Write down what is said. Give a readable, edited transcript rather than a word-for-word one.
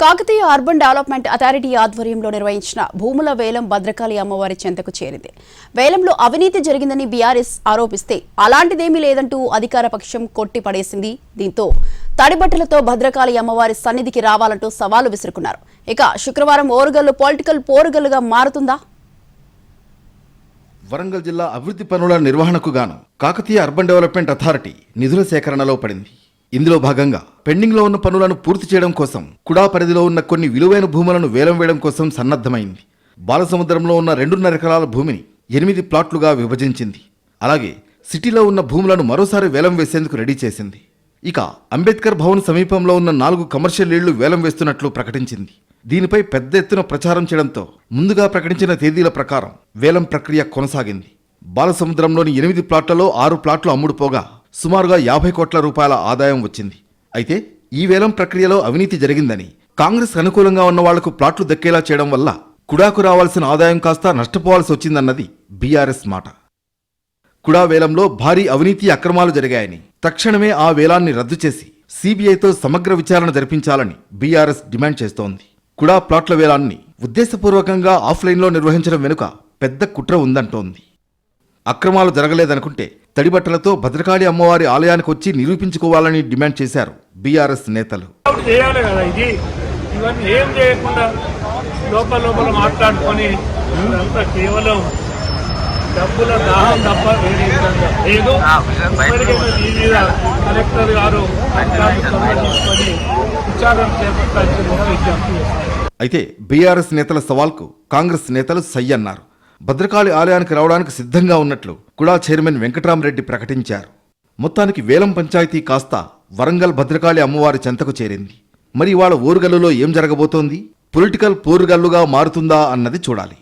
Kakatiya urban development authority ఆధ్వర్యంలో నిర్వహించిన భూముల వేలం భద్రకాళి అమ్మవారి చెంతకు చేరింది. వేలంలో అవినీతి జరిగిందని బీఆర్ఎస్ ఆరోపిస్తే అలాంటిదేమీ లేదంటూ అధికార పక్షం కొట్టి పడేసింది. దీంతో తడిబట్టలతో భద్రకాళి అమ్మవారి సన్నిధికి రావాలంటూ సవాలు విసురుకున్నారు. ఇక శుక్రవారం ఓరుగల్లు పొలిటికల్ పోరుగల్లుగా మారుతుందా? వరంగల్ జిల్లా అభివృద్ధి పనుల నిర్వహణకు గాను కాకతీయ అర్బన్ డెవలప్మెంట్ అథారిటీ నిధుల సేకరణలో పడింది. ఇందులో భాగంగా పెండింగ్లో ఉన్న పనులను పూర్తి చేయడం కోసం కుడా పరిధిలో ఉన్న కొన్ని విలువైన భూములను వేలం వేయడం కోసం సన్నద్ధమైంది. బాలసముద్రంలో ఉన్న 2.5 ఎకరాల భూమిని 8 ప్లాట్లుగా విభజించింది. అలాగే సిటీలో ఉన్న భూములను మరోసారి వేలం వేసేందుకు రెడీ చేసింది. ఇక అంబేద్కర్ భవన్ సమీపంలో ఉన్న 4 కమర్షియల్ ఇళ్లు వేలం వేస్తున్నట్లు ప్రకటించింది. దీనిపై పెద్ద ఎత్తున ప్రచారం చేయడంతో ముందుగా ప్రకటించిన తేదీల ప్రకారం వేలం ప్రక్రియ కొనసాగింది. బాలసముద్రంలోని 8 ప్లాట్లలో 6 ప్లాట్లు అమ్ముడుపోగా సుమారుగా 50 కోట్ల రూపాయల ఆదాయం వచ్చింది. అయితే ఈ వేలం ప్రక్రియలో అవినీతి జరిగిందని, కాంగ్రెస్ అనుకూలంగా ఉన్న వాళ్లకు ప్లాట్లు దక్కేలా చేయడం వల్ల కుడాకు రావాల్సిన ఆదాయం కాస్త నష్టపోవాల్సి వచ్చిందన్నది బీఆర్ఎస్ మాట. కుడా వేలంలో భారీ అవినీతి అక్రమాలు జరిగాయని, తక్షణమే ఆ వేలాన్ని రద్దు చేసి సీబీఐతో సమగ్ర విచారణ జరిపించాలని బీఆర్ఎస్ డిమాండ్ చేస్తోంది. కుడా ప్లాట్ల వేలాన్ని ఉద్దేశపూర్వకంగా ఆఫ్లైన్లో నిర్వహించడం వెనుక పెద్ద కుట్ర ఉందంటోంది. అక్రమాలు జరగలేదనుకుంటే తడిబట్టలతో భద్రకాళి అమ్మవారి ఆలయానికి వచ్చి నిరూపించుకోవాలని డిమాండ్ చేశారు బీఆర్ఎస్ నేతలు. కేవలం డబ్బుల దాహం తప్ప లేదు. కలెక్టర్ గారు విచారణ చేపట్టాల్సిన. అయితే బీఆర్ఎస్ నేతల సవాల్కు కాంగ్రెస్ నేతలు సై అన్నారు. భద్రకాళి ఆలయానికి రావడానికి సిద్ధంగా ఉన్నట్లు కుడా చైర్మన్ వెంకట్రామరెడ్డి ప్రకటించారు. మొత్తానికి వేలం పంచాయతీ కాస్త వరంగల్ భద్రకాళి అమ్మవారి చెంతకు చేరింది. మరి ఇవాళ ఓరుగల్లులో ఏం జరగబోతోంది? పొలిటికల్ పోరుగల్లుగా మారుతుందా అన్నది చూడాలి.